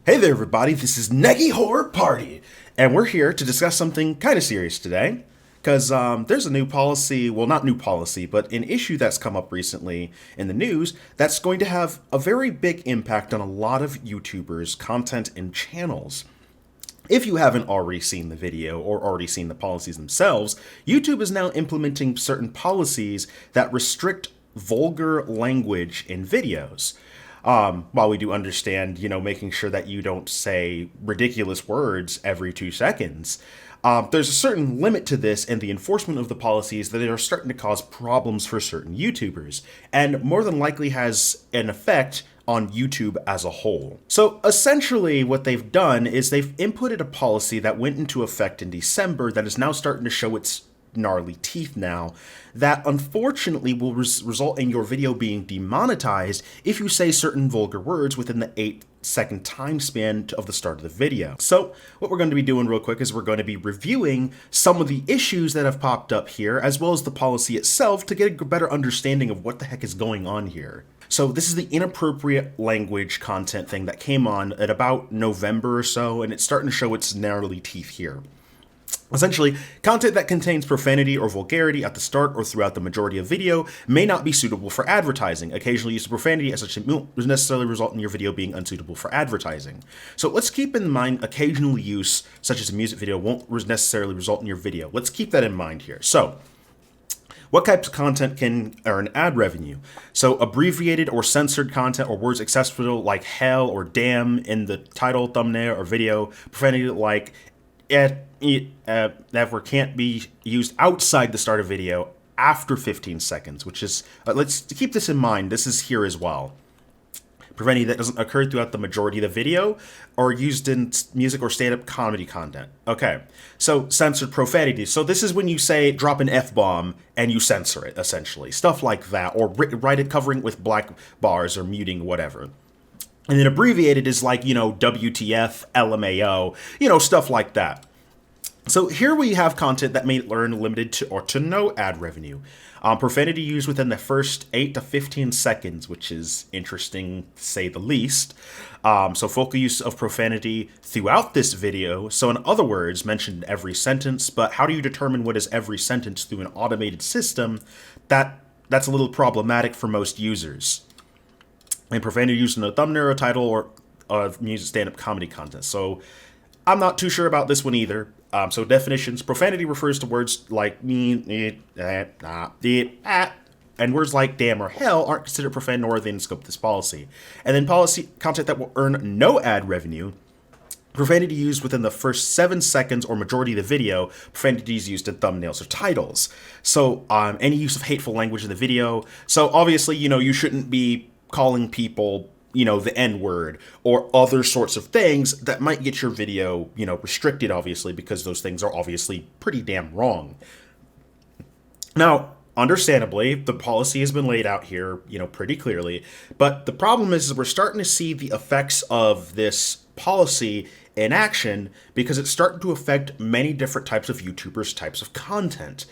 Hey there, everybody. This is Neggy Horror Party, and we're here to discuss something kind of serious today. Because there's a new policy, well, not new policy, but an issue that's come up recently in the news that's going to have a very big impact on a lot of YouTubers' content and channels. If you haven't already seen the video or already seen the policies themselves, YouTube is now implementing certain policies that restrict vulgar language in videos. While we do understand, making sure that you don't say ridiculous words every 2 seconds, there's a certain limit to this and the enforcement of the policies that are starting to cause problems for certain YouTubers, and more than likely has an effect on YouTube as a whole. So essentially what they've done is they've inputted a policy that went into effect in December that is now starting to show its gnarly teeth now, that unfortunately will result in your video being demonetized if you say certain vulgar words within the 8-second time span of the start of the video. So what we're going to be doing real quick is we're going to be reviewing some of the issues that have popped up here, as well as the policy itself, to get a better understanding of what the heck is going on here. So this is the inappropriate language content thing that came on at about November or so, and it's starting to show its gnarly teeth here. Essentially, content that contains profanity or vulgarity at the start or throughout the majority of video may not be suitable for advertising. Occasional use of profanity as such won't necessarily result in your video being unsuitable for advertising. So let's keep in mind occasional use, such as a music video, won't necessarily result in your video. Let's keep that in mind here. So, what types of content can earn ad revenue? So abbreviated or censored content or words accessible like hell or damn in the title, thumbnail, or video. Profanity like never can't be used outside the start of video after 15 seconds, which is, let's keep this in mind, this is here as well. Profanity that doesn't occur throughout the majority of the video or used in music or stand-up comedy content. Okay, so censored profanity. So this is when you say drop an F-bomb and you censor it, essentially. Stuff like that, or write it covering it with black bars or muting whatever. And then abbreviated is like, WTF, LMAO, stuff like that. So here we have content that may earn limited to or to no ad revenue. Profanity used within the first 8 to 15 seconds, which is interesting to say the least. So focal use of profanity throughout this video. So in other words, mentioned in every sentence, but how do you determine what is every sentence through an automated system? That's a little problematic for most users. And profanity used in a thumbnail or title or music stand-up comedy content. So I'm not too sure about this one either. So definitions: profanity refers to words like and words like damn or hell aren't considered profane nor within the scope of this policy. And then policy content that will earn no ad revenue: profanity used within the first 7 seconds or majority of the video. Profanity is used in thumbnails or titles. So any use of hateful language in the video. So obviously, you shouldn't be calling people the N-word or other sorts of things that might get your video, restricted, obviously, because those things are obviously pretty damn wrong. Now, understandably, the policy has been laid out here, pretty clearly, but the problem is we're starting to see the effects of this policy in action because it's starting to affect many different types of YouTubers, types of content.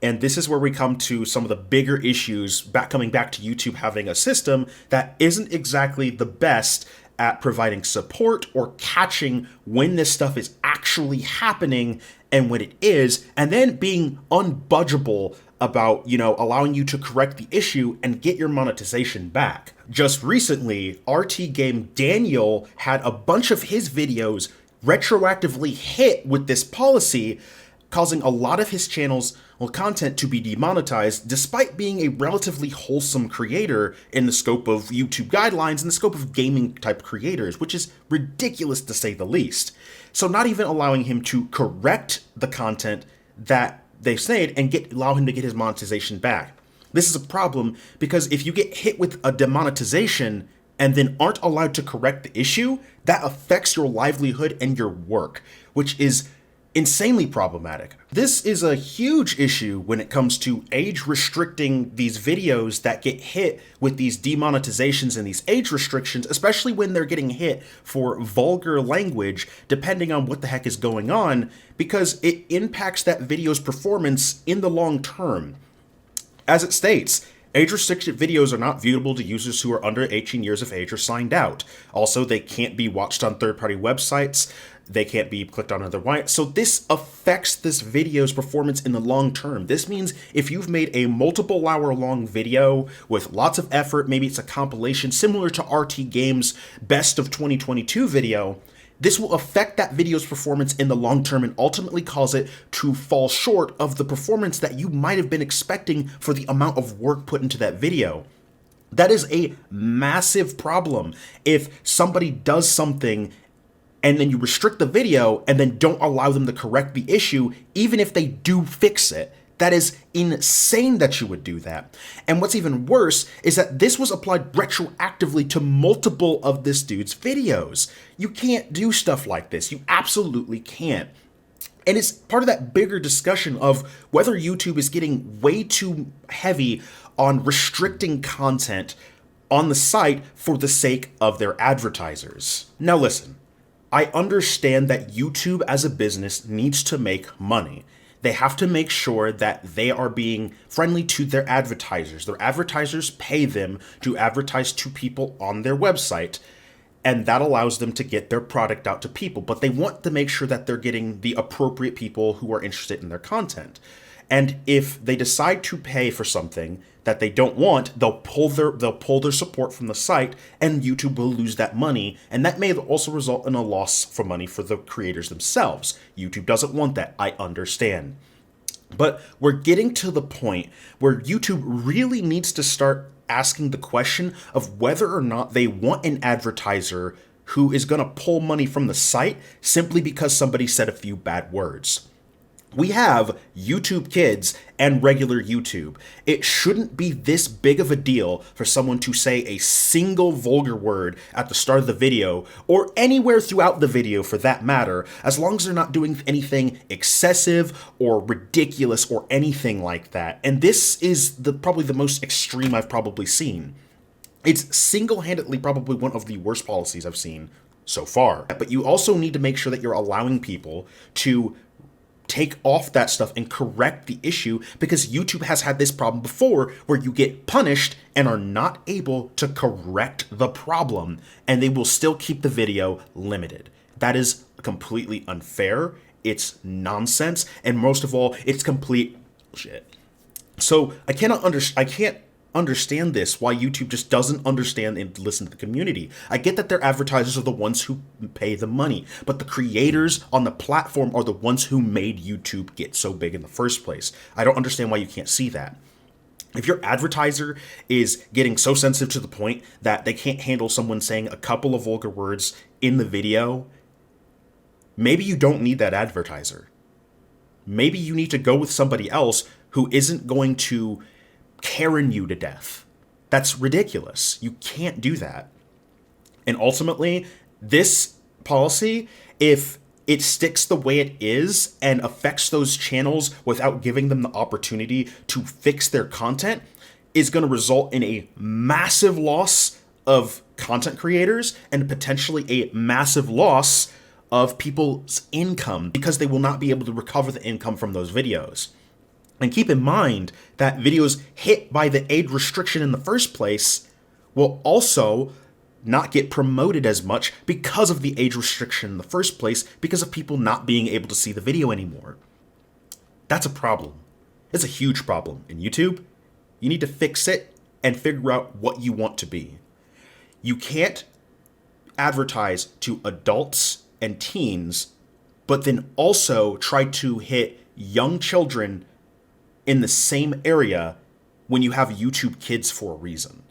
And this is where we come to some of the bigger issues coming back to YouTube having a system that isn't exactly the best at providing support or catching when this stuff is actually happening and when it is, and then being unbudgeable about, allowing you to correct the issue and get your monetization back. Just recently, RT Game Daniel had a bunch of his videos retroactively hit with this policy, causing a lot of his channel's content to be demonetized, despite being a relatively wholesome creator in the scope of YouTube guidelines and the scope of gaming type creators, which is ridiculous to say the least. So not even allowing him to correct the content that they've said and allow him to get his monetization back. This is a problem because if you get hit with a demonetization and then aren't allowed to correct the issue, that affects your livelihood and your work, which is insanely problematic. This is a huge issue when it comes to age restricting these videos that get hit with these demonetizations and these age restrictions, especially when they're getting hit for vulgar language, depending on what the heck is going on, because it impacts that video's performance in the long term. As it states, Age-restricted videos are not viewable to users who are under 18 years of age or signed out. Also, they can't be watched on third-party websites. They can't be clicked on otherwise. So this affects this video's performance in the long term. This means if you've made a multiple hour long video with lots of effort, maybe it's a compilation similar to RT Games' Best of 2022 video, this will affect that video's performance in the long term and ultimately cause it to fall short of the performance that you might have been expecting for the amount of work put into that video. That is a massive problem if somebody does something and then you restrict the video and then don't allow them to correct the issue, even if they do fix it. That is insane that you would do that. And what's even worse is that this was applied retroactively to multiple of this dude's videos. You can't do stuff like this. You absolutely can't. And it's part of that bigger discussion of whether YouTube is getting way too heavy on restricting content on the site for the sake of their advertisers. Now listen, I understand that YouTube as a business needs to make money. They have to make sure that they are being friendly to their advertisers. Their advertisers pay them to advertise to people on their website, and that allows them to get their product out to people. But they want to make sure that they're getting the appropriate people who are interested in their content. And if they decide to pay for something that they don't want, they'll pull their support from the site, and YouTube will lose that money, and that may also result in a loss for money for the creators themselves. YouTube doesn't want that, I understand. But we're getting to the point where YouTube really needs to start asking the question of whether or not they want an advertiser who is going to pull money from the site simply because somebody said a few bad words. We have YouTube Kids and regular YouTube. It shouldn't be this big of a deal for someone to say a single vulgar word at the start of the video, or anywhere throughout the video for that matter, as long as they're not doing anything excessive or ridiculous or anything like that. And this is probably the most extreme I've probably seen. It's single-handedly probably one of the worst policies I've seen so far. But you also need to make sure that you're allowing people to take off that stuff and correct the issue, because YouTube has had this problem before where you get punished and are not able to correct the problem, and they will still keep the video limited. That is completely unfair. It's nonsense, and most of all, it's complete shit. So I can't understand this, why YouTube just doesn't understand and listen to the community. I get that their advertisers are the ones who pay the money, but the creators on the platform are the ones who made YouTube get so big in the first place. I don't understand why you can't see that. If your advertiser is getting so sensitive to the point that they can't handle someone saying a couple of vulgar words in the video, maybe you don't need that advertiser. Maybe you need to go with somebody else who isn't going to Karen you to death. That's ridiculous. You can't do that. And ultimately, this policy, if it sticks the way it is and affects those channels without giving them the opportunity to fix their content, is going to result in a massive loss of content creators and potentially a massive loss of people's income, because they will not be able to recover the income from those videos. And keep in mind that videos hit by the age restriction in the first place will also not get promoted as much because of the age restriction in the first place, because of people not being able to see the video anymore. That's a problem. It's a huge problem. In YouTube, you need to fix it and figure out what you want to be. You can't advertise to adults and teens, but then also try to hit young children in the same area when you have YouTube Kids for a reason.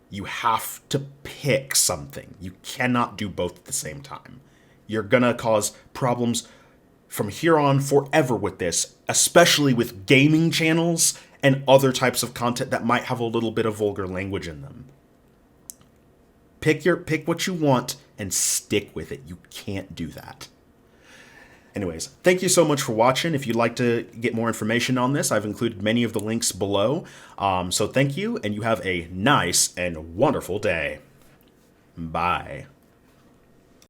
You have to pick something. You cannot do both at the same time. You're gonna cause problems from here on forever with this, especially with gaming channels and other types of content that might have a little bit of vulgar language in them. Pick what you want and stick with it. You can't do that. Anyways, thank you so much for watching. If you'd like to get more information on this, I've included many of the links below. So thank you, and you have a nice and wonderful day. Bye.